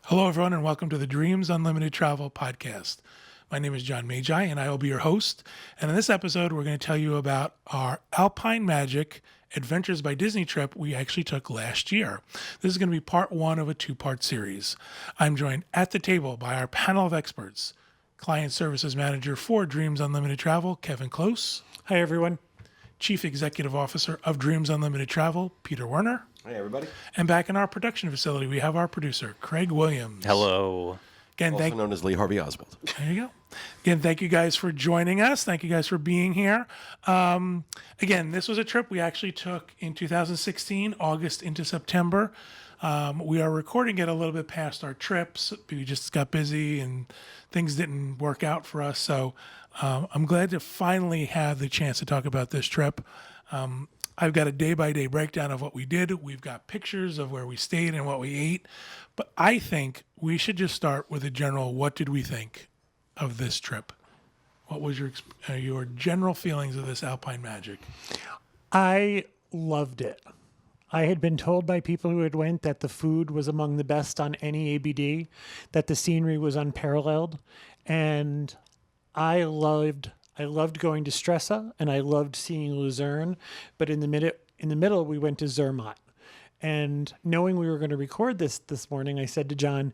Hello, everyone, and welcome to the Dreams Unlimited Travel podcast. My name is John Magi, and I will be your host. And in this episode, we're going to tell you about our Alpine Magic Adventures by Disney trip we actually took last year. This is going to be part one of a two-part series. I'm joined at the table by our panel of experts, Client Services Manager for Dreams Unlimited Travel, Kevin Close. Hi, everyone. Chief Executive Officer of Dreams Unlimited Travel, Peter Werner. Hey, everybody. And back in our production facility, we have our producer, Craig Williams. Hello. Again, Also known as Lee Harvey Oswald. There you go. Again, thank you guys for joining us. Thank you guys for being here. Again, this was a trip we actually took in 2016, August into September. We are recording it a little bit past our trips. We just got busy and things didn't work out for us. So I'm glad to finally have the chance to talk about this trip. I've got a day-by-day breakdown of what we did. We've got pictures of where we stayed and what we ate. But I think we should just start with a general, what did we think of this trip? What was your general feelings of this Alpine Magic? I loved it. I had been told by people who had went that the food was among the best on any ABD, that the scenery was unparalleled, and I loved going to Stresa, and I loved seeing Luzerne, but in the middle we went to Zermatt. And knowing we were going to record this morning, I said to John,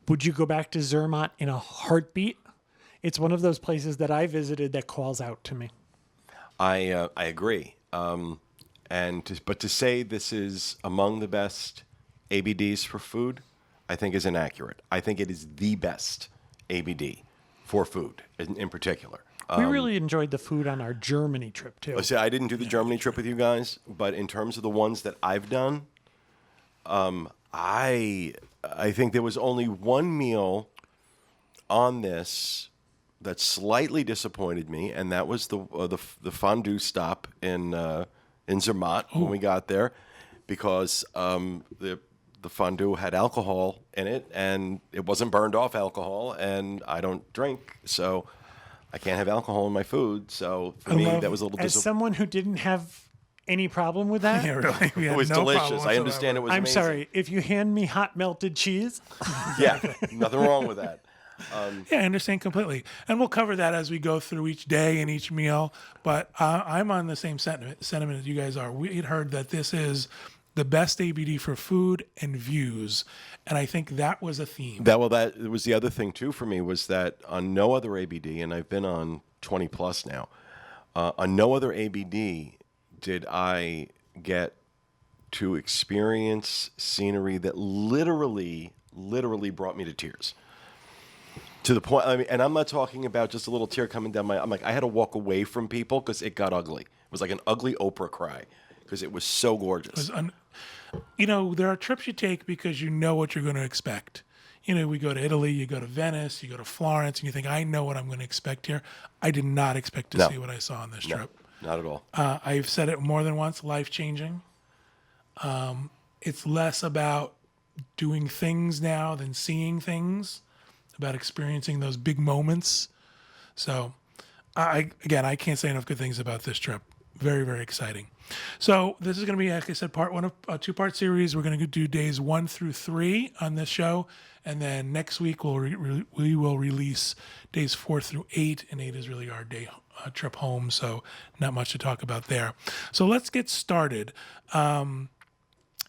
would you go back to Zermatt in a heartbeat? It's one of those places that I visited that calls out to me. I agree. But to say this is among the best ABDs for food, I think is inaccurate. I think it is the best ABD for food in particular. We really enjoyed the food on our Germany trip, too. I didn't do the Germany trip with you guys, but in terms of the ones that I've done, I think there was only one meal on this that slightly disappointed me, and that was the fondue stop in Zermatt when we got there, because the fondue had alcohol in it, and it wasn't burned off alcohol, and I don't drink, so I can't have alcohol in my food. So for me, that was a little disappointing. As someone who didn't have any problem with that, Yeah, really. We had It was no delicious. problem I whatsoever. understand it was I'm amazing. sorry. If you hand me hot melted cheese, Yeah, nothing wrong with that. Yeah, I understand completely. And we'll cover that as we go through each day and each meal. But I'm on the same sentiment as you guys are. We had heard that this is the best ABD for food and views. And I think that was a theme. That was the other thing, too, for me, was that on no other ABD, and I've been on 20 plus now, on no other ABD did I get to experience scenery that literally brought me to tears. To the point, I mean, and I'm not talking about just a little tear coming down I'm like, I had to walk away from people because it got ugly. It was like an ugly Oprah cry because it was so gorgeous. There are trips you take because you know what you're going to expect. We go to Italy, you go to Venice, you go to Florence, and you think, I know what I'm going to expect here. I did not expect to see what I saw on this trip. Not at all. I've said it more than once, life-changing. It's less about doing things now than seeing things, about experiencing those big moments. So, I can't say enough good things about this trip. Very, very exciting. So this is going to be, like I said, part one of a two-part series. We're going to do days 1 through 3 on this show. And then next week we will release days 4 through 8. And 8 is really our day trip home. So not much to talk about there. So let's get started. In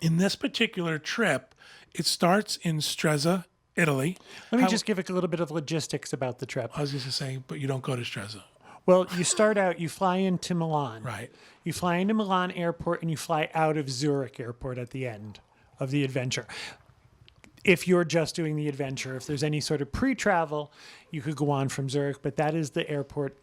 this particular trip, it starts in Stresa, Italy. let me just give a little bit of logistics about the trip. I was just saying, but you don't go to Stresa. Well, you start out, you fly into Milan. Right. You fly into Milan airport and you fly out of Zurich airport at the end of the adventure. If you're just doing the adventure, if there's any sort of pre-travel, you could go on from Zurich, but that is the airport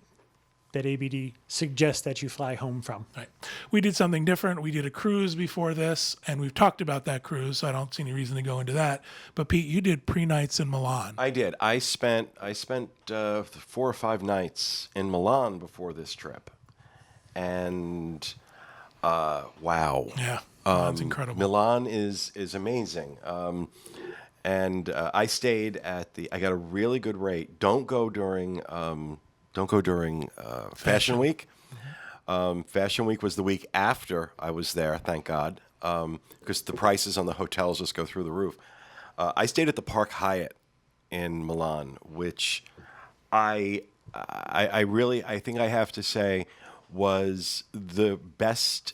that ABD suggests that you fly home from. Right. We did something different. We did a cruise before this, and we've talked about that cruise, so I don't see any reason to go into that. But Pete, you did pre-nights in Milan. I did. I spent 4 or 5 nights in Milan before this trip, and wow. Yeah, Milan's incredible. Milan is amazing. And I stayed at I got a really good rate. Don't go during Fashion Week. Fashion Week was the week after I was there, thank God, because the prices on the hotels just go through the roof. I stayed at the Park Hyatt in Milan, which I think I have to say was the best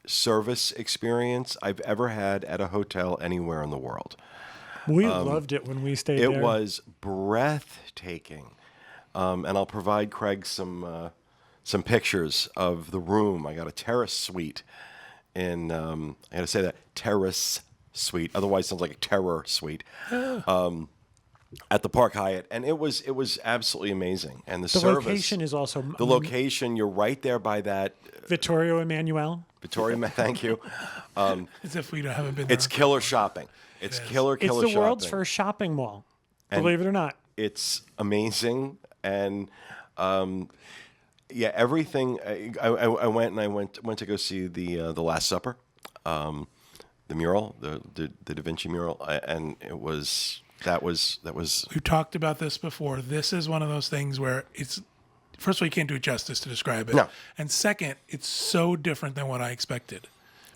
service experience I've ever had at a hotel anywhere in the world. We loved it when we stayed It there. was breathtaking, and I'll provide Craig some pictures of the room. I got a terrace suite in. I got to say that terrace suite, otherwise it sounds like a terror suite. At the Park Hyatt, and it was absolutely amazing. And the service, location is also the location. You're right there by that Vittorio Emanuele. Victoria. Thank you. As if we haven't been there. It's killer shopping. It's killer It's the shopping. world's first shopping mall. Believe it or not. It's amazing, and yeah, everything. I went to go see the Last Supper, the mural, the Da Vinci mural, and it was. That was. We've talked about this before. This is one of those things where it's, first of all, you can't do it justice to describe it. No. And second, it's so different than what I expected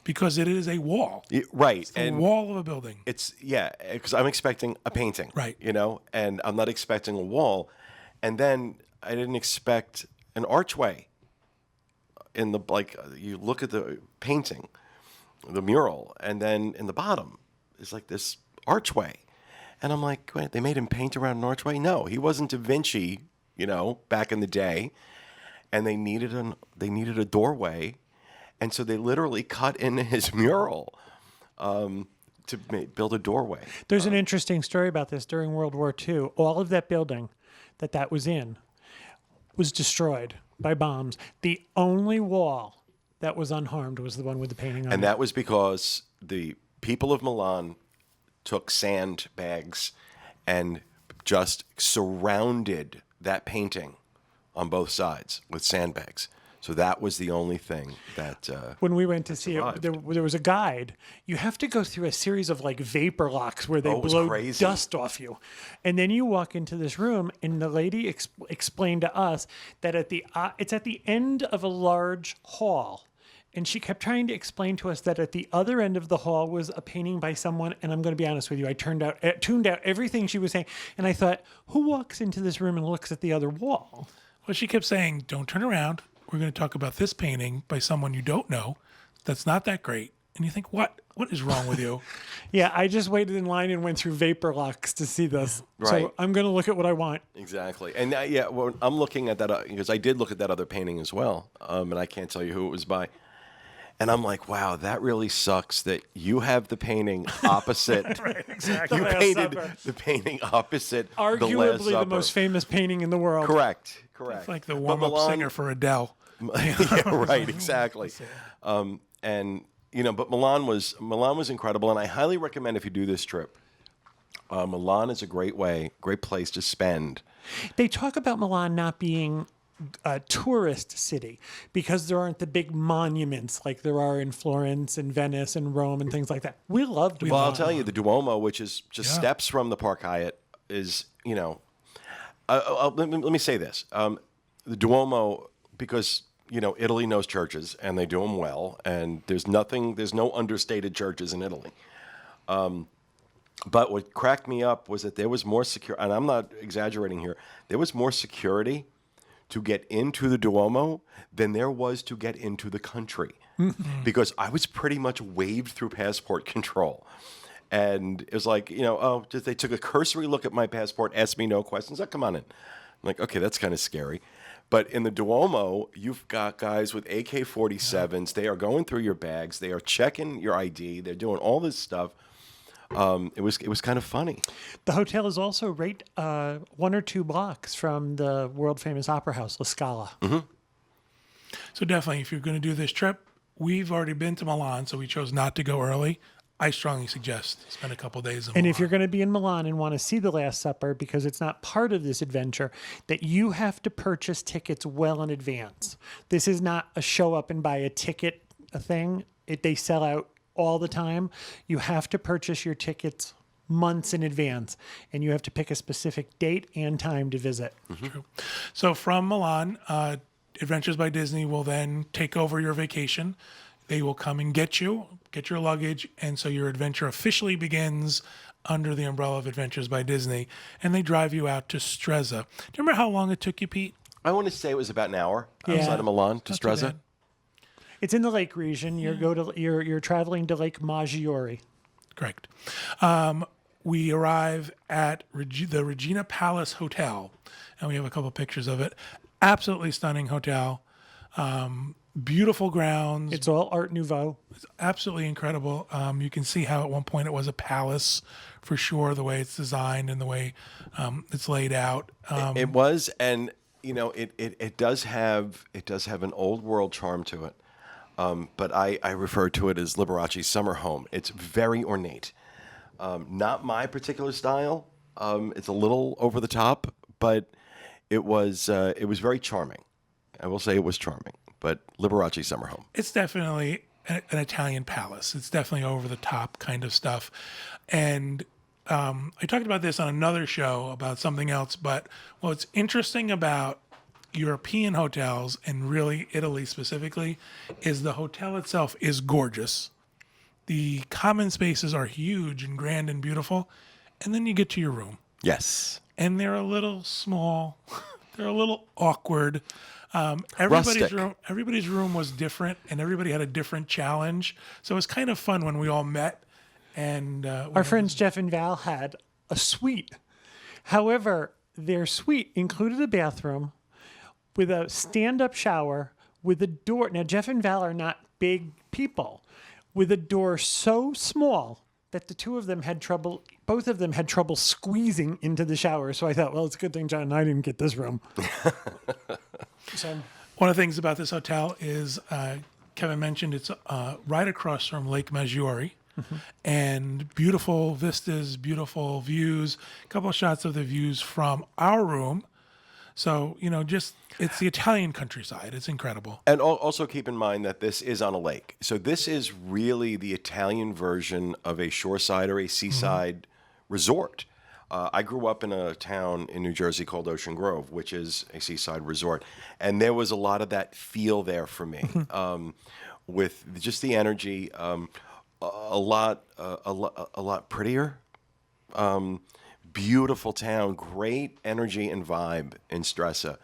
because it is a wall. Right. It's the wall of a building. It's, yeah, because I'm expecting a painting. Right. And I'm not expecting a wall. And then I didn't expect an archway in the, like, you look at the painting, the mural, and then in the bottom is like this archway. And I'm like, wait, they made him paint around an archway? No, he wasn't Da Vinci, back in the day. And they needed a doorway, and so they literally cut in his mural to build a doorway. There's an interesting story about this. During World War II, all of that building that was in was destroyed by bombs. The only wall that was unharmed was the one with the painting on it. And that was because the people of Milan took sandbags and just surrounded that painting on both sides with sandbags. So that was the only thing that when we went to see survived. it, there was a guide. You have to go through a series of like vapor locks where they it was blow crazy. dust off you. And then you walk into this room, and the lady explained to us that it's at the end of a large hall. And she kept trying to explain to us that at the other end of the hall was a painting by someone. And I'm going to be honest with you, I tuned out everything she was saying. And I thought, who walks into this room and looks at the other wall? Well, she kept saying, don't turn around. We're going to talk about this painting by someone you don't know. That's not that great. And you think, what is wrong with you? Yeah, I just waited in line and went through vapor locks to see this. Right. So I'm going to look at what I want. Exactly. And well, I'm looking at that because I did look at that other painting as well. And I can't tell you who it was by. And I'm like, wow, that really sucks that you have the painting opposite. Right, exactly. You painted the painting opposite the Last Arguably the Supper. most famous painting in the world. Correct. It's like the warm-up singer for Adele. Yeah, right, exactly. And but Milan was incredible, and I highly recommend if you do this trip. Milan is a great place to spend. They talk about Milan not being a tourist city because there aren't the big monuments like there are in Florence and Venice and Rome and things like that. We loved Milan. Well, I'll tell you, the Duomo, which is just steps from the Park Hyatt, is let me say this: the Duomo, because Italy knows churches and they do them well, and there's no understated churches in Italy. But what cracked me up was that there was more security, and I'm not exaggerating here. There was more security to get into the Duomo than there was to get into the country, because I was pretty much waved through passport control. And it was like, they took a cursory look at my passport, asked me no questions. Oh, come on in. I'm like, okay, that's kind of scary. But in the Duomo, you've got guys with AK-47s. They are going through your bags. They are checking your ID. They're doing all this stuff. It was kind of funny. The hotel is also right 1 or 2 blocks from the world famous opera house, La Scala. Mm-hmm. So definitely, if you're going to do this trip, we've already been to Milan, so we chose not to go early. I strongly suggest spend a couple days in Milan. And if you're going to be in Milan and want to see the Last Supper, because it's not part of this adventure, that you have to purchase tickets well in advance. This is not a show up and buy a ticket thing. They sell out all the time. You have to purchase your tickets months in advance, and you have to pick a specific date and time to visit. Mm-hmm. True. So from Milan, Adventures by Disney will then take over your vacation. They will come and get your luggage, and so your adventure officially begins under the umbrella of Adventures by Disney, and they drive you out to Streza. Do you remember how long it took you, Pete? I want to say it was about an hour Yeah. outside of Milan to Not too Streza. bad. It's in the lake region. You're traveling to Lake Maggiore. Correct. We arrive at the Regina Palace Hotel, and we have a couple pictures of it. Absolutely stunning hotel. Beautiful grounds. It's all Art Nouveau. It's absolutely incredible. You can see how at one point it was a palace for sure, the way it's designed and the way it's laid out. It was, and it does have an old world charm to it. But I refer to it as Liberace's summer home. It's very ornate. Not my particular style. It's a little over the top, but it was very charming. I will say it was charming. But Liberace's summer home. It's definitely an Italian palace. It's definitely over the top kind of stuff. And I talked about this on another show about something else, but what's interesting about European hotels, and really Italy specifically, is the hotel itself is gorgeous. The common spaces are huge and grand and beautiful. And then you get to your room. Yes. And they're a little small. They're a little awkward. Rustic. Everybody's room was different, and everybody had a different challenge. So it was kind of fun when we all met. And Our friends Jeff and Val had a suite. However, their suite included a bathroom with a stand-up shower with a door. Now, Jeff and Val are not big people. With a door so small that the two of them had trouble, both of them had trouble squeezing into the shower. So I thought, well, it's a good thing John and I didn't get this room. So one of the things about this hotel is Kevin mentioned it's right across from Lake Maggiore, and beautiful vistas, beautiful views. A couple of shots of the views from our room. So it's the Italian countryside. It's incredible. And also keep in mind that this is on a lake. So this is really the Italian version of a shoreside or a seaside resort. I grew up in a town in New Jersey called Ocean Grove, which is a seaside resort. And there was a lot of that feel there for me, with just the energy, a lot prettier. Beautiful town, great energy and vibe in Stresa,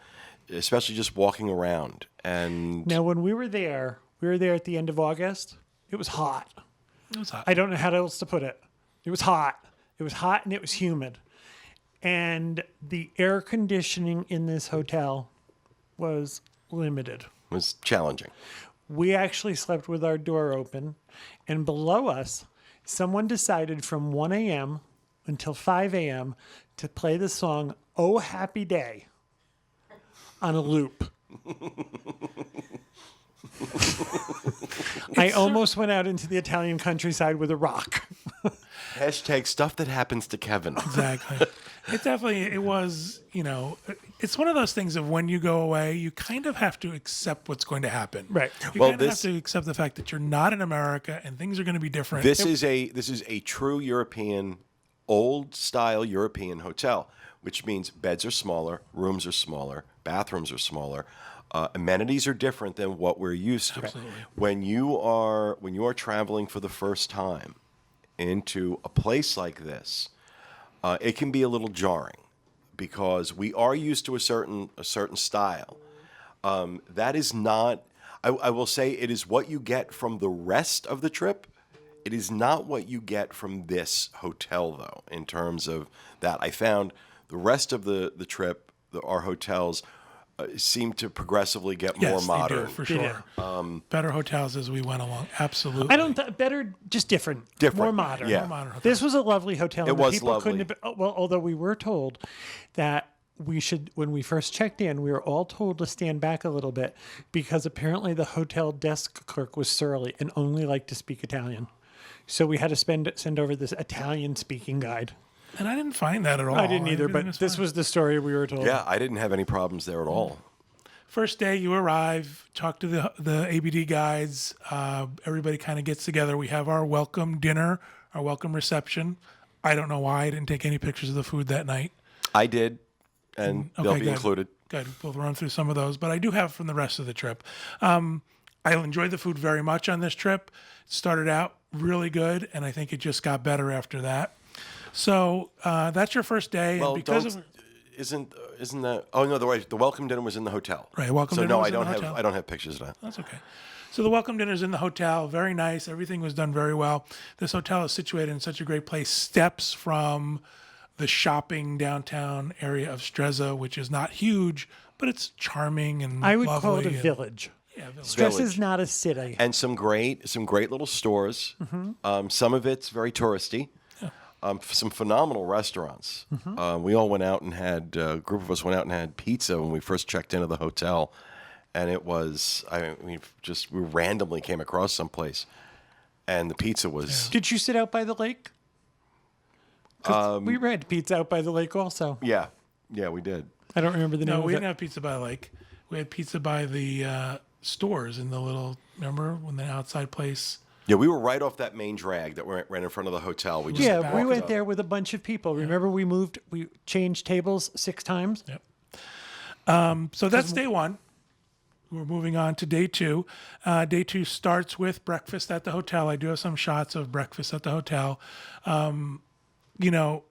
especially just walking around. And now when we were there at the end of August. It was hot. It was hot. I don't know how else to put it. It was hot. It was hot and it was humid. And the air conditioning in this hotel was limited. it was challenging. We actually slept with our door open, and below us, someone decided from 1 a.m. until 5 a.m. to play the song "Oh Happy Day" on a loop. I almost went out into the Italian countryside with a rock. Hashtag stuff that happens to Kevin. Exactly. It was, it's one of those things of when you go away, you kind of have to accept what's going to happen. Right. You kind of have to accept the fact that you're not in America and things are going to be different. This is a true European, old style European hotel, which means beds are smaller, rooms are smaller, bathrooms are smaller. Amenities are different than what we're used to. Absolutely. When you are traveling for the first time into a place like this, it can be a little jarring because we are used to a certain style. That is not. I will say it is what you get from the rest of the trip. It is not what you get from this hotel, though. In terms of that, I found the rest of the trip, our hotels seem to progressively get more modern. They do, for sure. Better hotels as we went along. Absolutely. I don't better, just different, more modern. Yeah. More modern hotels. This was a lovely hotel. It and the was people lovely. couldn't have been, well, although we were told that we should, when we first checked in, we were all told to stand back a little bit because apparently the hotel desk clerk was surly and only liked to speak Italian. So we had to send over this Italian-speaking guide. And I didn't find that at all. I didn't either, Everything but this fine. was the story we were told. Yeah, I didn't have any problems there at all. First day you arrive, talk to the ABD guides. Everybody kind of gets together. We have our welcome dinner, our welcome reception. I don't know why I didn't take any pictures of the food that night. I did, and they'll be good. included. Good. We'll run through some of those, but I do have from the rest of the trip. I enjoyed the food very much on this trip. It started out really good, and I think it just got better after that. So that's your first day. Well, and because don't. Isn't that? Oh no, the welcome dinner was in the hotel. Right, welcome so dinner no, was I in the don't have hotel. I don't have pictures of that. That's okay. So the welcome dinner's in the hotel. Very nice. Everything was done very well. This hotel is situated in such a great place. Steps from the shopping downtown area of Streza, which is not huge, but it's charming and I would lovely call it a and- village. Yeah, village. Stress Village. is not a city. And some great little stores. Some of it's very touristy. Some phenomenal restaurants. We all went out and had a group of us went out and had pizza when we first checked into the hotel, and it was we randomly came across someplace, and the pizza was Did you sit out by the lake? 'Cause we had pizza out by the lake also. yeah we did. I don't remember the name No, we of didn't it. have pizza by the lake. We had pizza by the stores in the little, remember, when the outside place? Yeah, we were right off that main drag that went right in front of the hotel. We just Yeah, we walked went up. there with a bunch of people. Remember we changed tables 6 times? Yep. So that's day one. We're moving on to day two. Day two starts with breakfast at the hotel. I do have some shots of breakfast at the hotel. You know,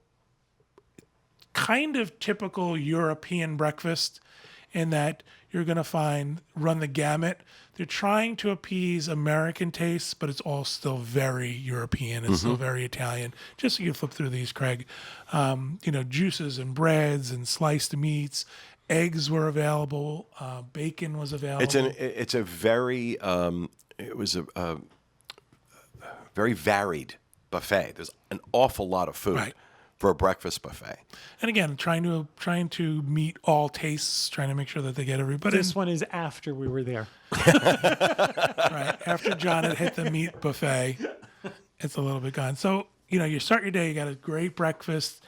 kind of typical European breakfast in that you're going to run the gamut. They're trying to appease American tastes, but it's all still very European. It's still very Italian. Just so you flip through these, Craig. Juices and breads and sliced meats. Eggs were available. Bacon was available. It's a very it was a very varied buffet. There's an awful lot of food Right. for a breakfast buffet. And again, trying to meet all tastes, trying to make sure that they get everybody. This one is after we were there. Right. After John had hit the meat buffet, it's a little bit gone. So, you start your day, you got a great breakfast.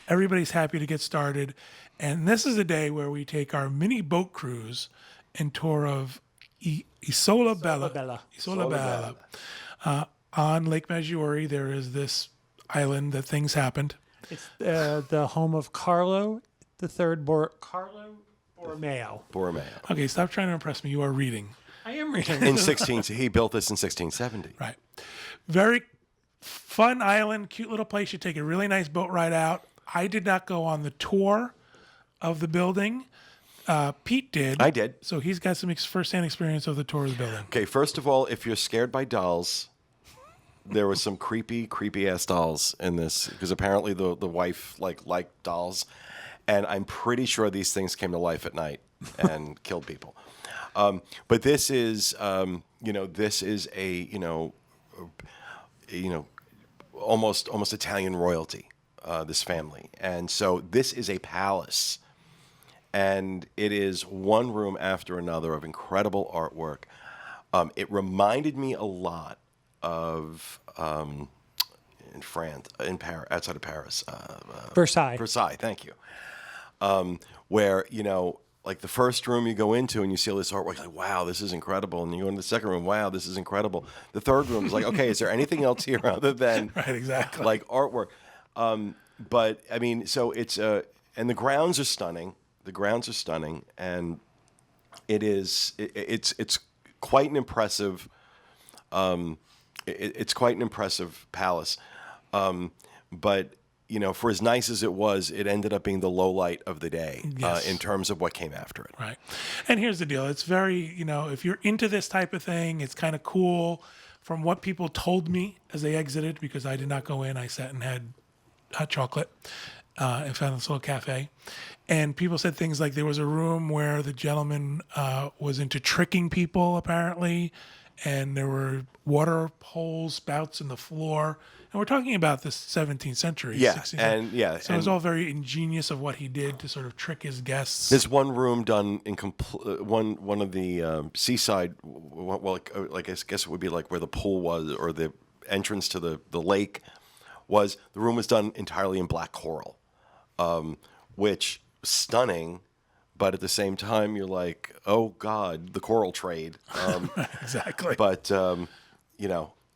Everybody's happy to get started. And this is a day where we take our mini boat cruise and tour of Isola Bella. Isola Bella. On Lake Maggiore, there is this island that things happened. It's the home of Carlo Carlo Borromeo. Borromeo. Okay, stop trying to impress me. You are reading. I am reading. He built this in 1670. Right. Very fun island, cute little place. You take a really nice boat ride out. I did not go on the tour of the building. Pete did. I did. So he's got some first-hand experience of the tour of the building. Okay, first of all, if you're scared by dolls, there was some creepy ass dolls in this because apparently the wife liked dolls, and I'm pretty sure these things came to life at night and killed people. But this is this is a almost Italian royalty. This family, and so this is a palace, and it is one room after another of incredible artwork. It reminded me a lot of in France, in Paris, outside of Paris, Versailles. Versailles. Thank you. Where like the first room you go into and you see all this artwork, like wow, this is incredible, and you go into the second room, wow, this is incredible. The third room is like, okay, is there anything else here other than Right, exactly. like artwork? But I mean, so it's and the grounds are stunning. The grounds are stunning, and it's quite an impressive. It's quite an impressive palace, but for as nice as it was, it ended up being the low light of the day Yes. in terms of what came after it. Right. And here's the deal. It's very, if you're into this type of thing, it's kind of cool. From what people told me as they exited, because I did not go in, I sat and had hot chocolate and found this little cafe. And people said things like there was a room where the gentleman was into tricking people, apparently, and there were water holes, spouts in the floor. And we're talking about the 17th century. Yeah, 16th and yeah, So it was and- all very ingenious of what he did to sort of trick his guests. There's one room done in one of the seaside. Well, like I guess it would be like where the pool was or the entrance to the lake was. The room was done entirely in black coral, which stunning, but at the same time you're like, oh God, the coral trade. Exactly. But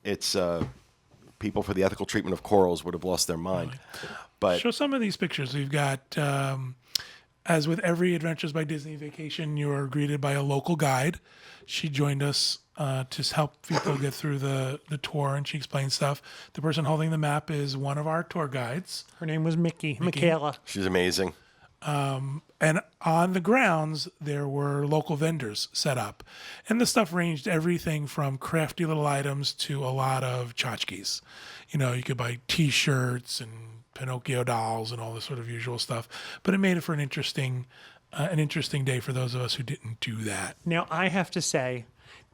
it's people for the ethical treatment of corals would have lost their mind. But Show some of these pictures. We've got as with every Adventures by Disney vacation, you are greeted by a local guide. She joined us to help people get through the tour, and she explained stuff. The person holding the map is one of our tour guides. Her name was Michaela. She's amazing. And on the grounds, there were local vendors set up. And the stuff ranged everything from crafty little items to a lot of tchotchkes. You know, you could buy T-shirts and Pinocchio dolls and all this sort of usual stuff. But it made it for an interesting day for those of us who didn't do that. Now, I have to say,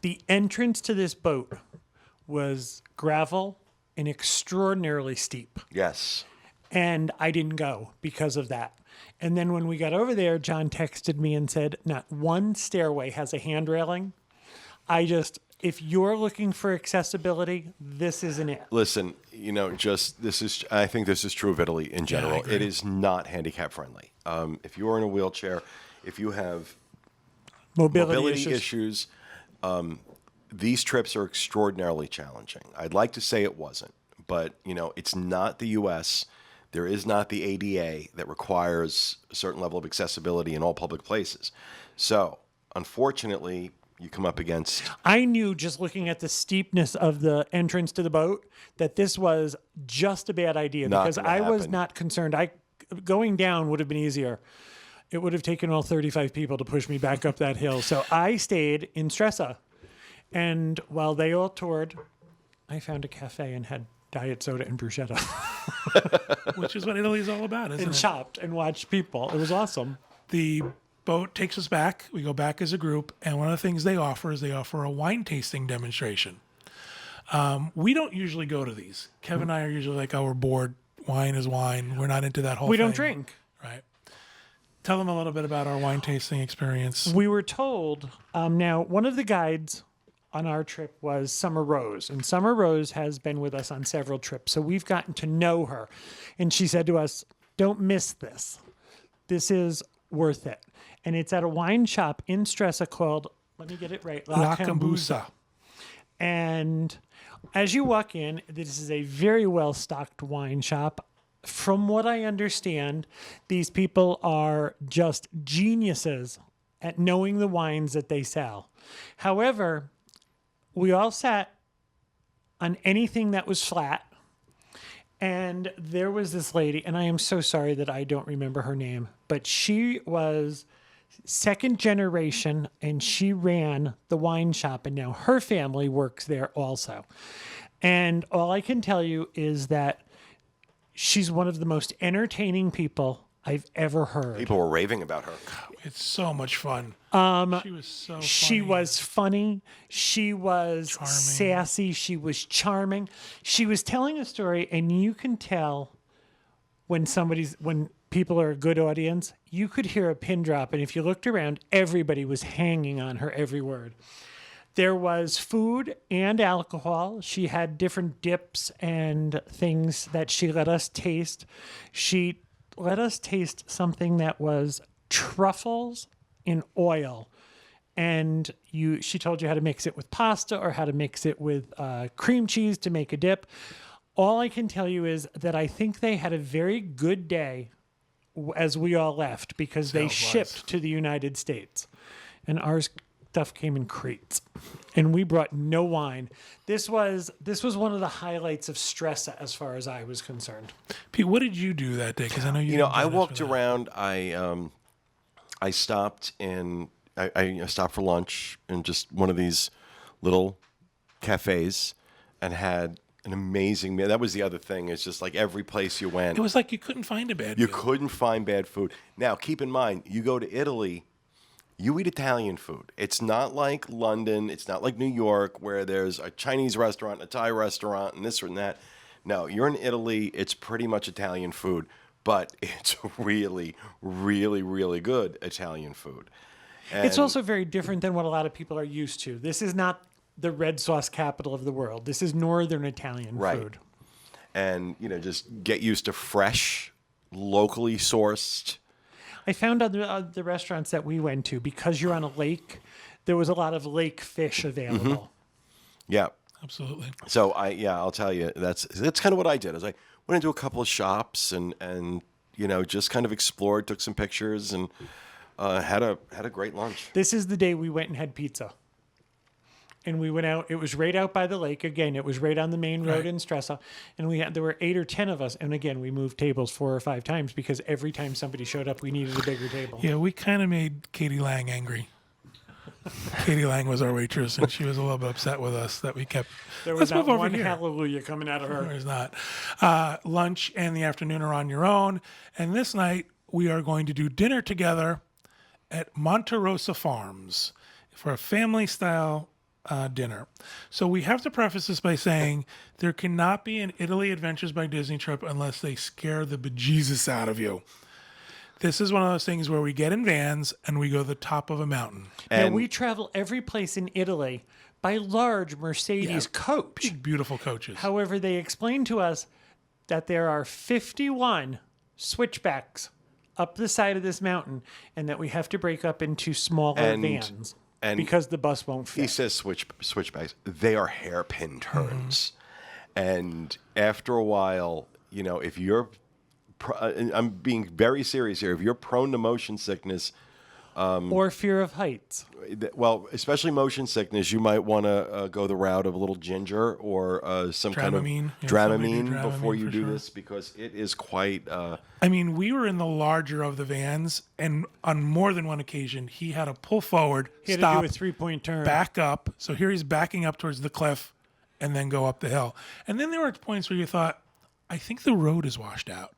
the entrance to this boat was gravel and extraordinarily steep. Yes. And I didn't go because of that. And then when we got over there, John texted me and said, not one stairway has a hand railing. If you're looking for accessibility, this isn't it. Listen, I think this is true of Italy in general. agree. It is not handicap friendly. If you're in a wheelchair, if you have mobility issues, these trips are extraordinarily challenging. I'd like to say it wasn't, but it's not the U.S. There is not the ADA that requires a certain level of accessibility in all public places. So, unfortunately, you come up against... I knew just looking at the steepness of the entrance to the boat that this was just a bad idea because I was not concerned. Going down would have been easier. It would have taken all 35 people to push me back up that hill. So I stayed in Stresa. And while they all toured, I found a cafe and had diet soda and bruschetta. Which is what Italy is all about, isn't And it? shopped and watched people. It was awesome. The boat takes us back. We go back as a group, and one of the things they offer is a wine tasting demonstration. We don't usually go to these. Kevin and I are usually like, oh, we're bored. Wine is wine. We're not into that whole We thing. don't drink. Right. Tell them a little bit about our wine tasting experience. We were told, now, one of the guides on our trip was Summer Rose. And Summer Rose has been with us on several trips. So we've gotten to know her. And she said to us, don't miss this. This is worth it. And it's at a wine shop in Stresa called, let me get it right, La Cambusa. And as you walk in, this is a very well-stocked wine shop. From what I understand, these people are just geniuses at knowing the wines that they sell. However, we all sat on anything that was flat, and there was this lady, and I am so sorry that I don't remember her name, but she was second generation, and she ran the wine shop, and now her family works there also. And all I can tell you is that she's one of the most entertaining people I've ever heard. People were raving about her. It's so much fun. She was so funny. She was funny. She was Charming. sassy. She was charming. She was telling a story, and you can tell when people are a good audience, you could hear a pin drop, and if you looked around, everybody was hanging on her every word. There was food and alcohol. She had different dips and things that she let us taste. She let us taste something that was truffles in oil. And she told you how to mix it with pasta or how to mix it with cream cheese to make a dip. All I can tell you is that I think they had a very good day as we all left because they shipped to the United States. And our stuff came in crates. And we brought no wine. This was one of the highlights of Stresa as far as I was concerned. Pete, what did you do that day? Because I know you. I walked around. I stopped in. I stopped for lunch in just one of these little cafes, and had an amazing meal. That was the other thing. It's just like every place you went, It was like you couldn't find a bad. you meal. couldn't find bad food. Now, keep in mind, you go to Italy, you eat Italian food. It's not like London. It's not like New York, where there's a Chinese restaurant, a Thai restaurant, and this and that. No, you're in Italy. It's pretty much Italian food, but it's really, really, really good Italian food. It's also very different than what a lot of people are used to. This is not the red sauce capital of the world. This is Northern Italian food. And, just get used to fresh, locally sourced. I found the restaurants that we went to, because you're on a lake, there was a lot of lake fish available. Mm-hmm. Yeah. Absolutely. So I'll tell you, that's kind of what I did. Is I went into a couple of shops and just kind of explored, took some pictures, and had a great lunch. This is the day we went and had pizza. And we went out. It was right out by the lake. Again, it was right on the main road in Stresa. And there were 8 or 10 of us. And again, we moved tables 4 or 5 times because every time somebody showed up, we needed a bigger table. Yeah, we kind of made Katie Lang angry. Katie Lang was our waitress, and she was a little bit upset with us that we kept. There was not Let's move over one here. hallelujah coming out of her. There's not. Lunch and the afternoon are on your own. And this night, we are going to do dinner together at Monte Rosa Farms for a family-style dinner. So we have to preface this by saying there cannot be an Italy Adventures by Disney trip unless they scare the bejesus out of you. This is one of those things where we get in vans and we go to the top of a mountain. Now, And we travel every place in Italy by large Mercedes coach. Big, beautiful coaches. However, they explained to us that there are 51 switchbacks up the side of this mountain and that we have to break up into smaller vans because the bus won't fit. he says switchbacks. They are hairpin turns, and after a while, if you're, I'm being very serious here. If you're prone to motion sickness, or fear of heights. well, especially motion sickness, you might want to go the route of a little ginger or some kind of Dramamine. Yeah, Dramamine somebody do before Dramamine you for do sure. this, because it is quite. I mean, we were in the larger of the vans, and on more than one occasion, he had to pull forward, He had stop, to do a 3-point turn. back up. So here he's backing up towards the cliff and then go up the hill. And then there were points where you thought, I think the road is washed out.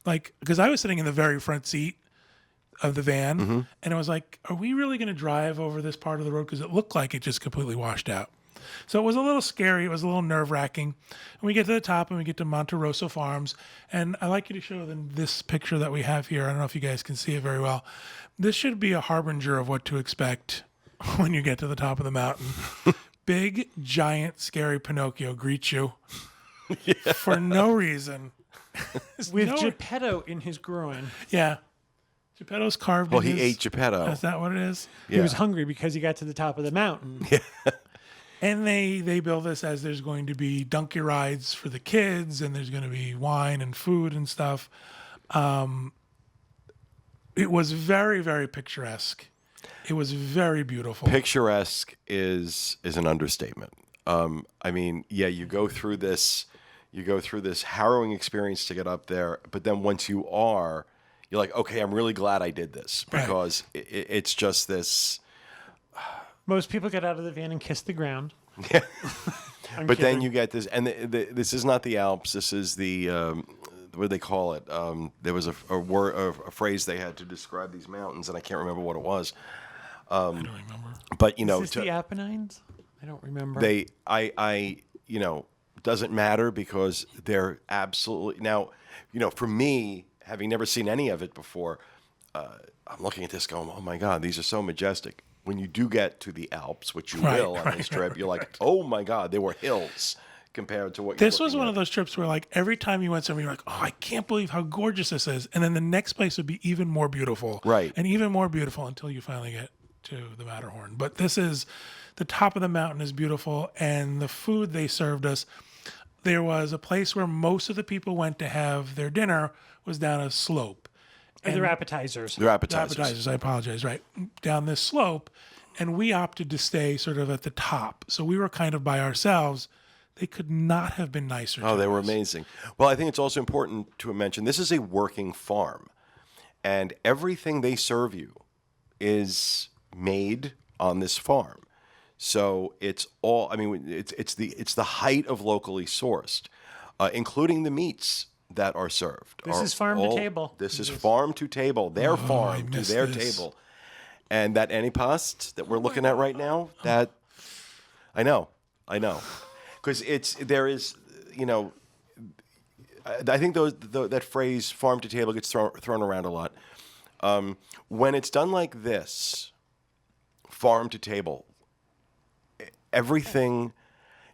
Like, because I was sitting in the very front seat of the van, and I was like, are we really going to drive over this part of the road? Because it looked like it just completely washed out. So it was a little scary. It was a little nerve-wracking. And we get to the top, and we get to Monte Rosa Farms. And I'd like you to show them this picture that we have here. I don't know if you guys can see it very well. This should be a harbinger of what to expect when you get to the top of the mountain. Big, giant, scary Pinocchio greets you for no reason. with no- Geppetto in his groin. Yeah. Geppetto's carved Well, in he his- ate Geppetto. Is that what it is? He was hungry because he got to the top of the mountain. And they bill this as there's going to be donkey rides for the kids, and there's going to be wine and food and stuff. It was very, very picturesque. It was very beautiful. Picturesque is an understatement. I mean, yeah, you go through this harrowing experience to get up there, but then once you're like, okay, I'm really glad I did this, because it's just this. But Most people get out of the van and kiss the ground. then you get this, and this is not the Alps. This is the what do they call it? There was a phrase they had to describe these mountains, and I can't remember what it was. I don't remember. But Is this the Apennines? I don't remember. Doesn't matter, because they're absolutely, now, for me, having never seen any of it before, I'm looking at this going, oh my God, these are so majestic. When you do get to the Alps, which you will on this trip, you're like, oh my God, they were hills compared to what you're This was looking one at. of those trips where, like, every time you went somewhere, you're like, oh, I can't believe how gorgeous this is. And then the next place would be even more beautiful. Right. And even more beautiful until you finally get to the Matterhorn. But the top of the mountain is beautiful. And the food they served us, there was a place where most of the people went to have their dinner was down a slope. And their appetizers. They're appetizers. Appetizers, I apologize, right. Down this slope. And we opted to stay sort of at the top. So we were kind of by ourselves. They could not have been nicer. Oh, to they were us. amazing. Well, I think it's also important to mention this is a working farm, and everything they serve you is made on this farm. So it's all. I mean, it's the height of locally sourced, including the meats that are served. This is farm to table. This is farm to table. Their farm to missed their this. table, and that antipasto that we're looking at right now. That I know. Because I think that phrase "farm to table" gets thrown around a lot. When it's done like this, farm to table, everything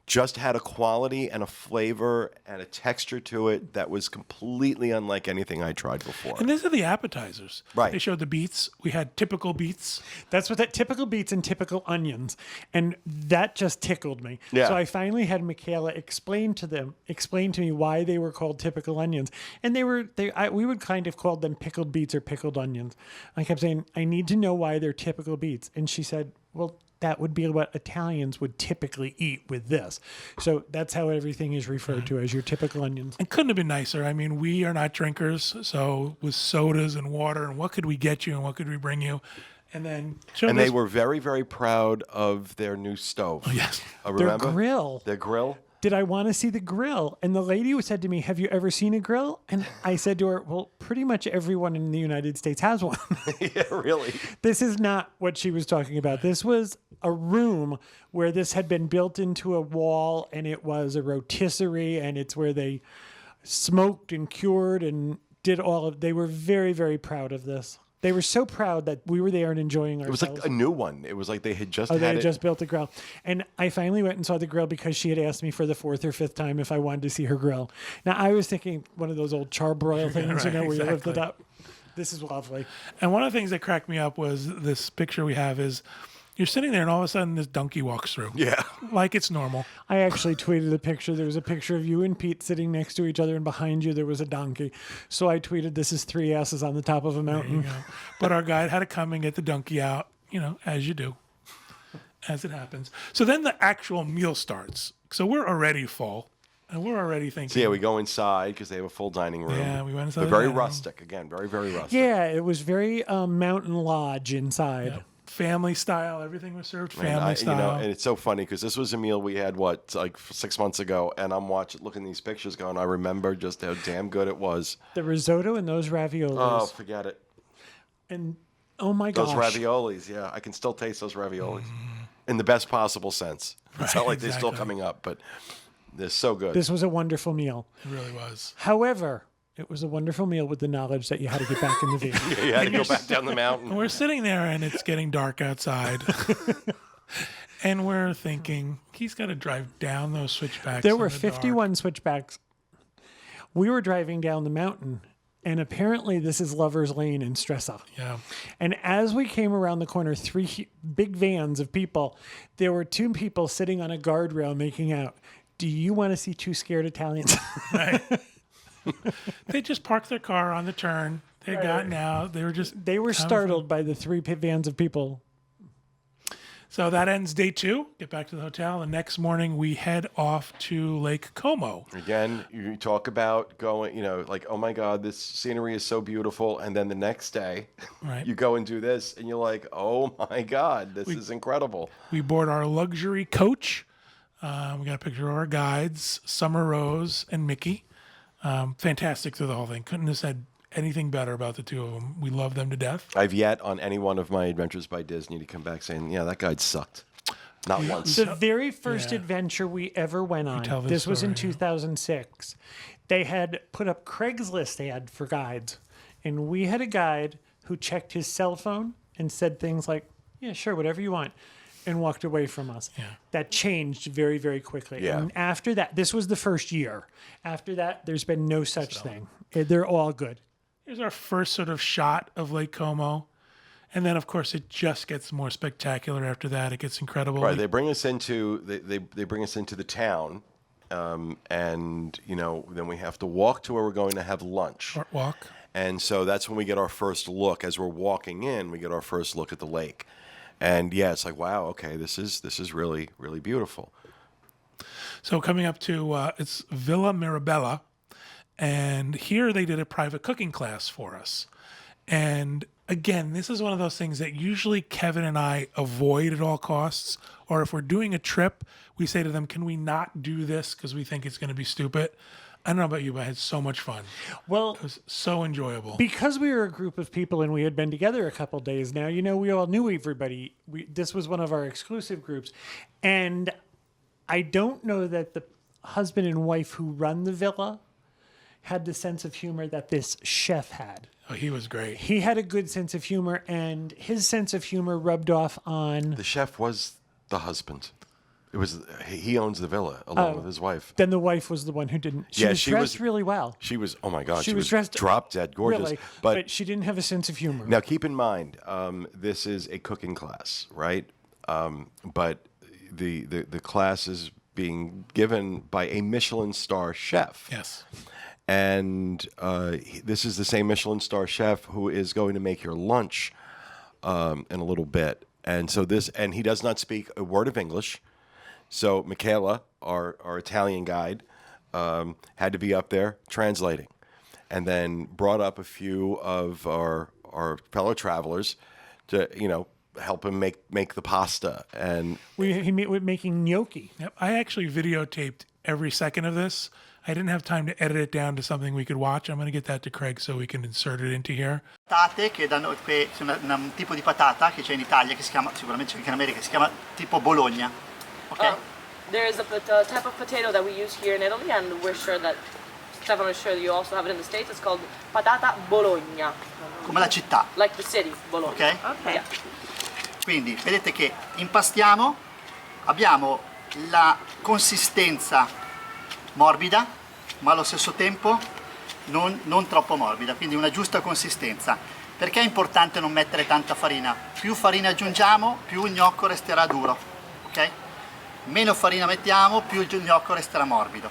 just had a quality and a flavor and a texture to it that was completely unlike anything I tried before. And these are the appetizers. Right. They showed the beets. We had typical beets. That's what that typical beets and typical onions. And that just tickled me. Yeah. So I finally had Michaela explain to me why they were called typical onions. And we would kind of call them pickled beets or pickled onions. I kept saying, I need to know why they're typical beets. And she said, well, that would be what Italians would typically eat with this. So that's how everything is referred to as your typical onions. And couldn't have been nicer. I mean, we are not drinkers, so with sodas and water, and what could we get you and what could we bring you? And then And they were very, very proud of their new stove. Oh, yes. Remember? Their grill. Their grill? Did I want to see the grill? And the lady said to me, have you ever seen a grill? And I said to her, well, pretty much everyone in the United States has one. Yeah, really. This is not what she was talking about. This was a room where this had been built into a wall, and it was a rotisserie, and it's where they smoked and cured and did they were very, very proud of this. They were so proud that we were there and enjoying ourselves. It was like a new one. It was like they had just they had had just built the grill. And I finally went and saw the grill because she had asked me for the 4th or 5th time if I wanted to see her grill. Now, I was thinking one of those old charbroil things, right, where you lift it exactly. up. This is lovely. And one of the things that cracked me up was this picture we have is you're sitting there and all of a sudden this donkey walks through. Yeah. Like it's normal. I actually tweeted a picture. There was a picture of you and Pete sitting next to each other, and behind you there was a donkey. So I tweeted, "This is 3 asses on the top of a mountain." You know. But our guide had to come and get the donkey out, as you do, as it happens. So then the actual meal starts. So we're already full, and we're already thinking. So yeah, we go inside because they have a full dining room. Yeah, we went inside But the very dining room. rustic. Again, very, very rustic. Yeah, it was very mountain lodge inside. Yep. Family style. Everything was served family And style. and it's so funny because this was a meal we had, like 6 months ago, and I'm looking at these pictures going, I remember just how damn good it was. The risotto and those raviolis. Oh, forget it. And oh my Those gosh. raviolis, yeah. I can still taste those raviolis in the best possible sense. It's not like they're still exactly. coming up, but they're so good. This was a wonderful meal. It really was. However, it was a wonderful meal with the knowledge that you had to get back in the vehicle. You had to go back down the mountain. And we're sitting there and it's getting dark outside. And we're thinking, he's got to drive down those switchbacks. There in were the 51 switchbacks. We were driving down the mountain, and apparently this is Lover's Lane in Stresa. Dark. Yeah. And as we came around the corner, 3 big vans of people, there were 2 people sitting on a guardrail making out. Do you want to see 2 scared Italians? Right. They just parked their car on the turn. They had gotten out. They were just. They were having startled by the 3 vans of people. So that ends day 2. Get back to the hotel. The next morning, we head off to Lake Como. Again, you talk about going, like, oh my God, this scenery is so beautiful. And then the next day, Right. you go and do this, and you're like, oh my God, this is incredible. We board our luxury coach. We got a picture of our guides, Summer Rose and Mickey. Fantastic through the whole thing. Couldn't have said anything better about the 2 of them. We love them to death. I've yet on any one of my adventures by Disney to come back saying, yeah, that guide sucked. Not once. The very first Yeah. adventure we ever went tell on, this this was in story, yeah. 2006. They had put up Craigslist ad for guides. And we had a guide who checked his cell phone and said things like, yeah, sure, whatever you want, and walked away from us. Yeah. That changed very, very quickly. Yeah. And after that, this was the first year. After that, there's been no such thing. They're all good. Here's our first sort of shot of Lake Como. And then, of course, it just gets more spectacular after that. It gets incredible. Right, they bring us into they bring us into the town, and then we have to walk to where we're going to have lunch. Short walk. And so that's when we get our first look. As we're walking in, we get our first look at the lake, and yeah, it's like, wow, okay, this is really, really beautiful. So coming up to, it's Villa Mirabella. And here they did a private cooking class for us. And again, this is one of those things that usually Kevin and I avoid at all costs. Or if we're doing a trip, we say to them, can we not do this because we think it's going to be stupid? I don't know about you, but I had so much fun. Well, It was so enjoyable. because we were a group of people and we had been together a couple days now, we all knew everybody. This was one of our exclusive groups. And I don't know that the husband and wife who run the villa had the sense of humor that this chef had. Oh, he was great. He had a good sense of humor, and his sense of humor rubbed off on... The chef was the husband. It was he owns the villa along with his wife. Then the wife was the one who didn't. She was dressed really well. She was, oh my God, She was dressed drop dead gorgeous. Really, but but she didn't have a sense of humor. now keep in mind, this is a cooking class, right? But the class is being given by a Michelin star chef. Yes. And this is the same Michelin star chef who is going to make your lunch in a little bit. And so he does not speak a word of English. So Michaela, our Italian guide, had to be up there translating, and then brought up a few of our fellow travelers to help him make the pasta. And He was making gnocchi. Yep. I actually videotaped every second of this. I didn't have time to edit it down to something we could watch. I'm going to get that to Craig so we can insert it into here. Patate che da noi, un tipo di patata che c'è in Italia che si chiama, sicuramente c'è anche in America, si chiama tipo Bologna. Ok? There is a type of potato that we use here in Italy, and we're sure that Stefano is sure that you also have it in the States. It's called patata Bologna, Come la città. like the city, Bologna. Ok? Yeah. Quindi vedete che impastiamo, abbiamo la consistenza morbida, ma allo stesso tempo non troppo morbida, quindi una giusta consistenza. Perché è importante non mettere tanta farina? Più farina aggiungiamo, più il gnocco resterà duro, ok? Meno farina mettiamo, più il gnocco resterà morbido.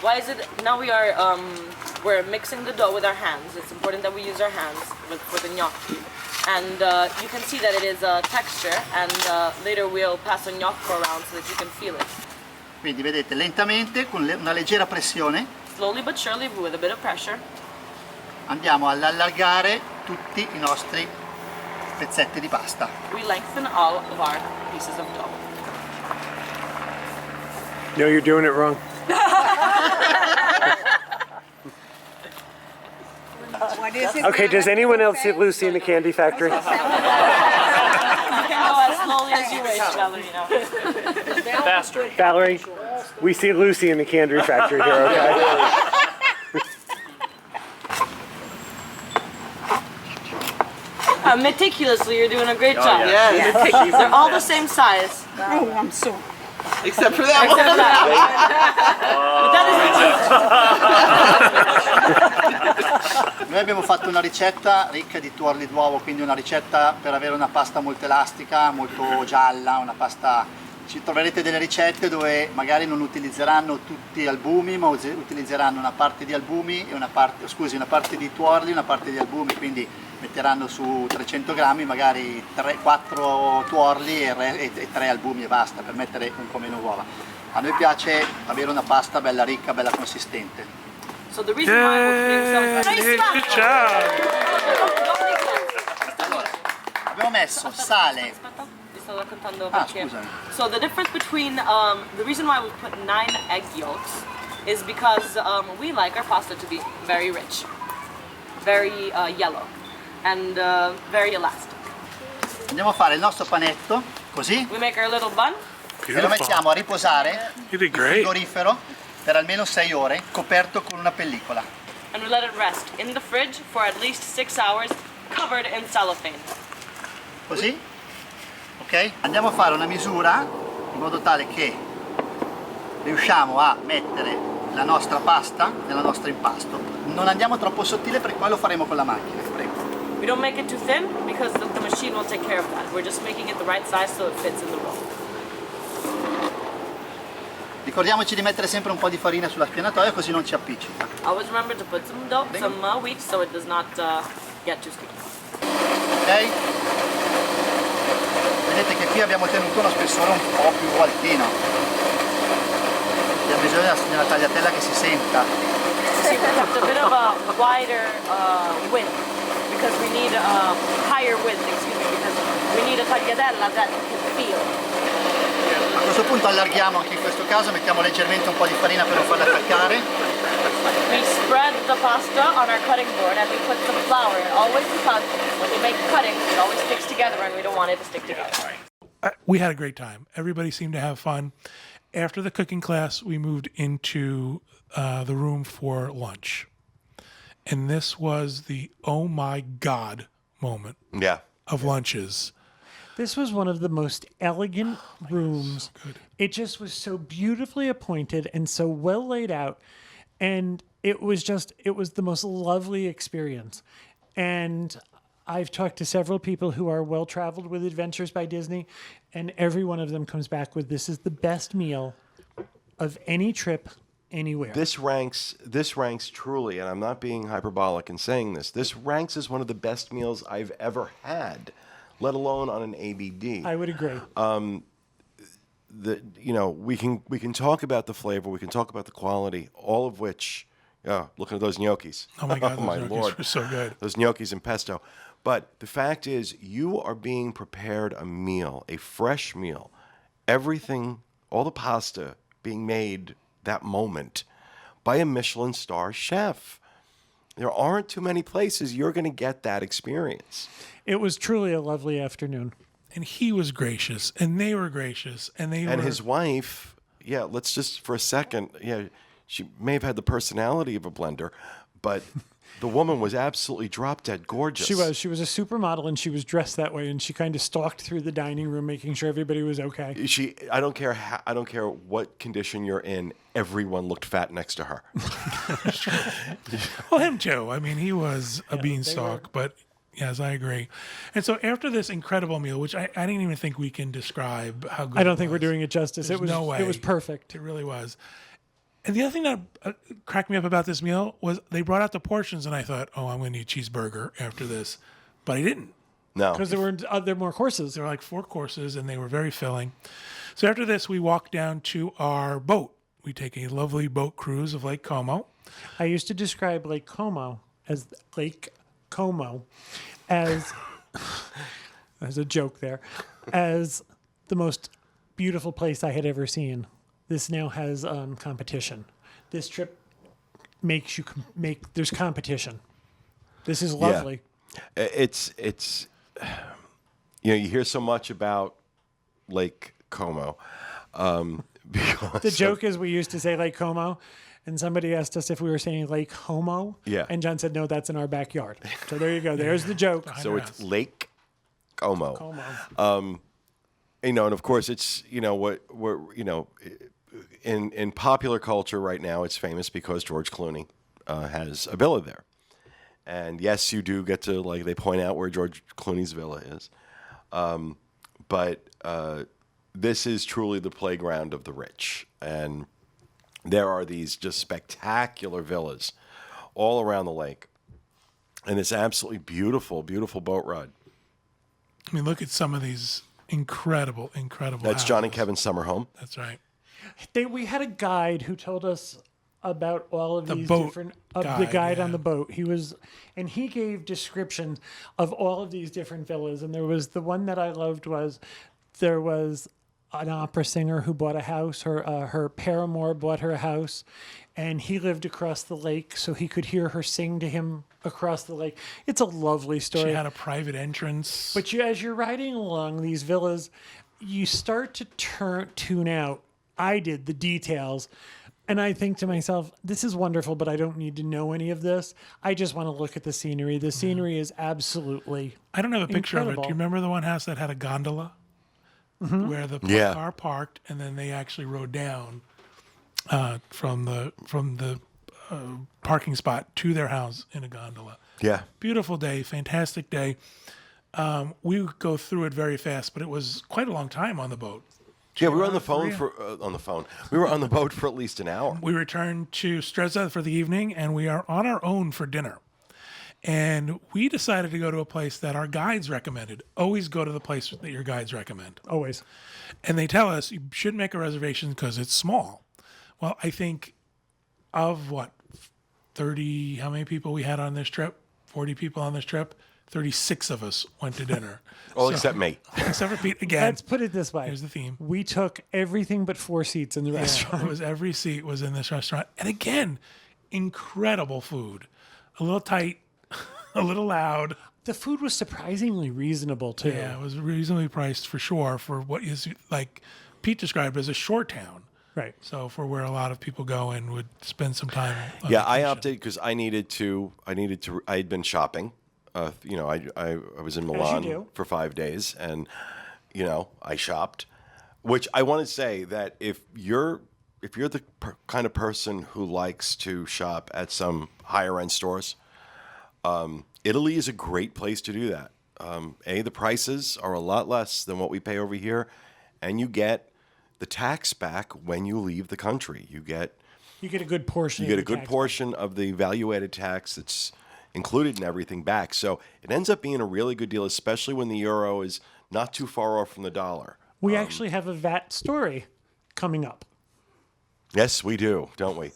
Why is it now we're mixing the dough with our hands? It's important that we use our hands for the gnocchi, and you can see that it is a texture. And later we'll pass a gnocco around so that you can feel it. Quindi vedete lentamente, con una leggera pressione, Slowly but surely, with a bit of pressure, andiamo ad allargare tutti i nostri pezzetti di pasta. we lengthen all of our pieces of dough. No, you're doing it wrong. What is it? Okay, does anyone else see Lucy in the Candy Factory? You can go as slowly as you wish, Ballerina. Faster. Valerie, we see Lucy in the Candy Factory here, okay? Meticulously, you're doing a great job. They're all the same size. Oh, I'm so. Except for that one. But that is Noi abbiamo fatto una ricetta ricca di tuorli d'uovo, quindi una ricetta per avere una pasta molto elastica, molto gialla, una pasta. Ci troverete delle ricette dove magari non utilizzeranno tutti albumi, ma utilizzeranno una parte di albumi e una parte di tuorli e una parte di albumi, quindi metteranno su 300 grammi magari 4 tuorli e 3 albumi e basta, per mettere un po' meno uova. A noi piace avere una pasta bella ricca, bella consistente. So the reason why we're putting some Good job. Abbiamo messo sale. scusami. So the difference between the reason why we put 9 egg yolks is because we like our pasta to be very rich, very yellow, and very elastic. Andiamo a fare il nostro panetto così We make our little bun. e lo mettiamo a riposare You did in great. frigorifero per almeno 6 ore, coperto con una pellicola. And we let it rest in the fridge for at least 6 hours, covered in cellophane. Così? Ok? Andiamo a fare una misura in modo tale che riusciamo a mettere la nostra pasta nel nostro impasto. Non andiamo troppo sottile perché poi lo faremo con la macchina. Prego. We don't make it too thin because the machine will take care of that. We're just making it the right size so it fits in the roll. Ricordiamoci di mettere sempre un po' di farina sulla spianatoia così non ci appiccica. Always remember to put some dough, some wheat, so it does not get too sticky. Ok? Vedete che qui abbiamo tenuto uno spessore un po' più altino. Abbiamo bisogno di una tagliatella che si senta. See, we kept a bit of a wider width because we need a higher width, because we need a tagliatella that can feel. A questo punto allarghiamo anche in questo caso, mettiamo leggermente un po' di farina per non farla attaccare. We spread the pasta on our cutting board and we put some flour in, always because when you make cuttings, it always sticks together and we don't want it to stick together. We had a great time. Everybody seemed to have fun. After the cooking class, we moved into the room for lunch. And this was the oh my God moment yeah. of lunches. This was one of the most elegant rooms. so good. It just was so beautifully appointed and so well laid out. And it was the most lovely experience. And I've talked to several people who are well traveled with Adventures by Disney, and every one of them comes back with, this is the best meal of any trip anywhere. This ranks truly, and I'm not being hyperbolic in saying this. This ranks as one of the best meals I've ever had, let alone on an ABD. I would agree. We can talk about the flavor, we can talk about the quality, all of which, looking at those gnocchis. Oh my God, those my gnocchis Lord, were so good. Those gnocchis and pesto. But the fact is, you are being prepared a meal, a fresh meal. Everything, all the pasta being made that moment by a Michelin star chef. There aren't too many places you're going to get that experience. It was truly a lovely afternoon. And he was gracious, and they were gracious, and His wife, let's just for a second, she may have had the personality of a blender, but the woman was absolutely drop dead gorgeous. She was a supermodel, and she was dressed that way, and she kind of stalked through the dining room, making sure everybody was okay. I don't care what condition you're in. Everyone looked fat next to her. Well, him too. I mean, he was a beanstalk, but yes, I agree. And so after this incredible meal, which I didn't even think we can describe how good I don't it think we're was. doing it justice. There's no way. It was perfect. It really was. And the other thing that cracked me up about this meal was they brought out the portions, and I thought, oh, I'm going to eat a cheeseburger after this. But I didn't. No. Because there were more courses. There were like 4 courses, and they were very filling. So after this, we walked down to our boat. We take a lovely boat cruise of Lake Como. I used to describe Lake Como as Lake Como as there's a joke there, as the most beautiful place I had ever seen. This now has competition. This trip makes you there's competition. This is lovely. Yeah. It's you hear so much about Lake Como. Because The joke is we used to say Lake Como, and somebody asked us if we were saying Lake Homo. Yeah. And John said, no, that's in our backyard. So there you go. There's the joke. So it's Lake Como. Como. And of course it's in popular culture right now it's famous because George Clooney has a villa there. And yes, you do get to, like, they point out where George Clooney's villa is. But this is truly the playground of the rich. And there are these just spectacular villas all around the lake. And it's absolutely beautiful, beautiful boat ride. I mean, look at some of these incredible That's John and houses. Kevin's summer home. That's right. We had a guide who told us about all of The these boat different guide, the guide yeah. on the boat. He gave descriptions of all of these different villas, and there was the one that I loved there was an opera singer who bought a house. Her paramour bought her a house, and he lived across the lake, so he could hear her sing to him across the lake. It's a lovely story. She had a private entrance. But as you're riding along these villas, you start to tune out. I did the details. And I think to myself, this is wonderful, but I don't need to know any of this. I just want to look at the scenery. The scenery is absolutely I don't have a picture of it. incredible. Do you remember the one house that had a gondola? Where the Yeah. car parked, and then they actually rode down from the parking spot to their house in a gondola. Yeah. Beautiful day, fantastic day. We would go through it very fast, but it was quite a long time on the boat. Yeah, we were on the Three. phone We were on the boat for at least an hour. We returned to Streza for the evening, and we are on our own for dinner. And we decided to go to a place that our guides recommended. Always go to the place that your guides recommend. always. And they tell us you should make a reservation because it's small. Well, I think of 30, how many people we had on this trip? 40 people on this trip? 36 of us went to dinner. All except me. Except for Pete again. Let's put it this way. Here's the theme. We took everything but 4 seats in the restaurant. It was every seat was in this restaurant. And again, incredible food. A little tight, a little loud. The food was surprisingly reasonable, too. Yeah, it was reasonably priced for sure for what is, like Pete described as a shore town. Right. So for where a lot of people go and would spend some time. On Yeah, I vacation. opted because I had been shopping. I was in Milan do. for 5 days, and I shopped, which I want to say that if you're the kind of person who likes to shop at some higher end stores, Italy is a great place to do that. The prices are a lot less than what we pay over here, and you get the tax back when you leave the country. You get a good portion. You get a good portion of the value-added tax that's included in everything back. So it ends up being a really good deal, especially when the euro is not too far off from the dollar. We actually have a VAT story coming up. Yes, we do, don't we?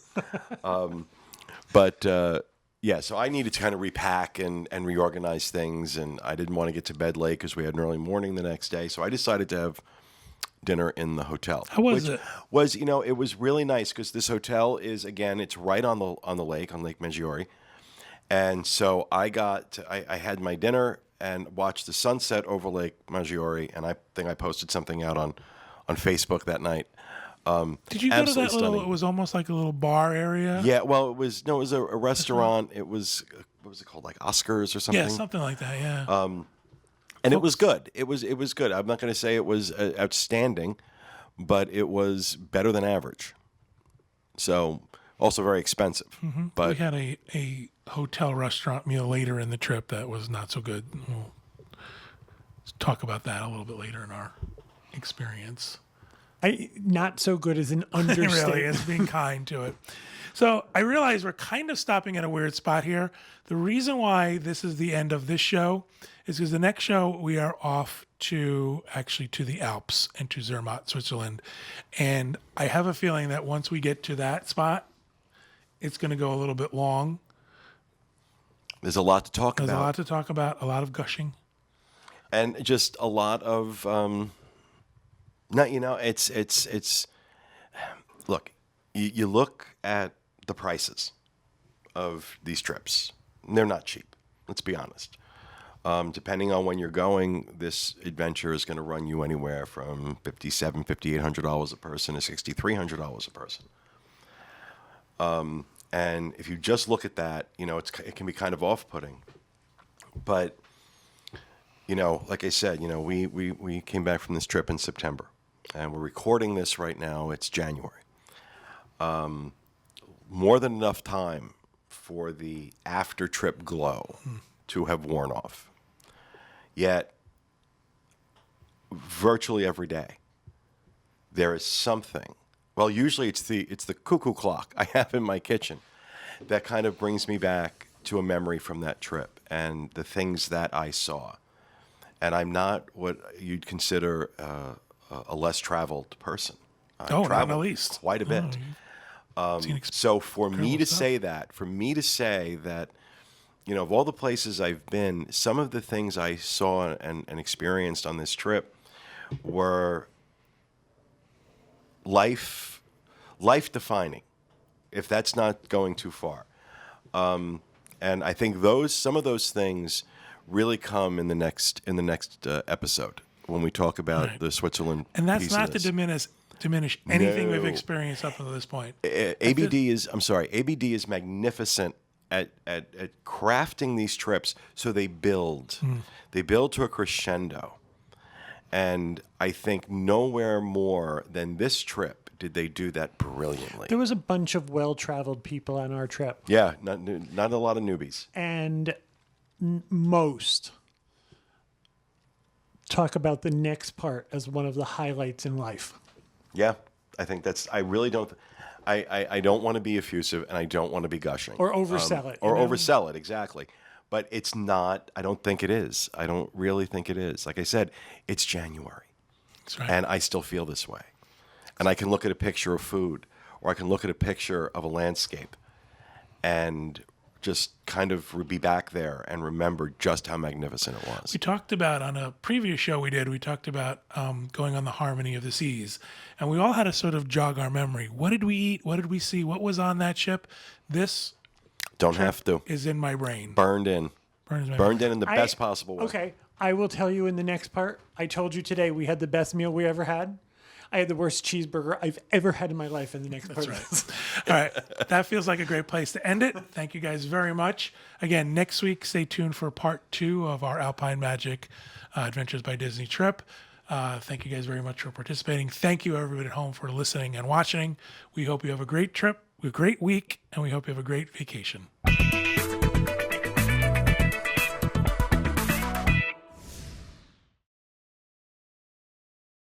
But so I needed to kind of repack and reorganize things, and I didn't want to get to bed late because we had an early morning the next day. So I decided to have dinner in the hotel. How was it? It was really nice because this hotel is, again, it's right on the lake, on Lake Maggiore. And so I had my dinner and watched the sunset over Lake Maggiore, and I think I posted something out on Facebook that night. Did you go to that little? Stunning. It was almost like a little bar area. Yeah, well, it was a restaurant. It was, what was it called, like Oscars or something? Yeah, something like that. Yeah. And it was good. It was good. I'm not going to say it was outstanding, but it was better than average. So also very expensive. We But had a hotel restaurant meal later in the trip that was not so good. We'll talk about that a little bit later in our experience. Not so good as an understatement. Really, it's being kind to it. So I realize we're kind of stopping at a weird spot here. The reason why this is the end of this show is because the next show we are off to the Alps and to Zermatt, Switzerland. And I have a feeling that once we get to that spot, it's going to go a little bit long. there's a lot to talk There's about. a lot to talk about, a lot of gushing. And just a lot of it's look, you look at the prices of these trips. They're not cheap, let's be honest. Depending on when you're going, this adventure is going to run you anywhere from $5,700, $5,800 a person to $6,300 a person. And if you just look at that, it can be kind of off-putting. But like I said, we came back from this trip in September, and we're recording this right now. It's January. More than enough time for the after-trip glow to have worn off. Yet, virtually every day, there is something. Well, usually it's the cuckoo clock I have in my kitchen that kind of brings me back to a memory from that trip and the things that I saw. And I'm not what you'd consider a less traveled person. I've Not in the traveled least. quite a bit. So for me to say that, of all the places I've been, some of the things I saw and experienced on this trip were life defining, if that's not going too far. And I think some of those things really come in the next episode when we talk about the Switzerland. And that's piece not of to this. diminish anything we've No. experienced up until this point. ABD is magnificent at crafting these trips so they build. They build to a crescendo. And I think nowhere more than this trip did they do that brilliantly. There was a bunch of well-traveled people on our trip, Yeah, not a lot of newbies. and most talk about the next part as one of the highlights in life. Yeah, I think I really don't. I don't want to be effusive, and I don't want to be gushing. Or oversell it, Or you know? oversell it, exactly. But it's not. I don't think it is. I don't really think it is. Like I said, it's January. That's right. And I still feel this way. And I can look at a picture of food, or I can look at a picture of a landscape, and just kind of be back there and remember just how magnificent it was. We talked about, on a previous show we talked about going on the Harmony of the Seas. And we all had to sort of jog our memory. What did we eat? What did we see? What was on that ship? This Don't have to. is in my brain. Burned in. Burned in the best possible way. Okay, I will tell you in the next part. I told you today we had the best meal we ever had. I had the worst cheeseburger I've ever had in my life in the next part. That's right. All right. That feels like a great place to end it. Thank you guys very much. Again, next week, stay tuned for part 2 of our Alpine Magic Adventures by Disney trip. Thank you guys very much for participating. Thank you, everybody at home, for listening and watching. We hope you have a great trip, a great week, and we hope you have a great vacation.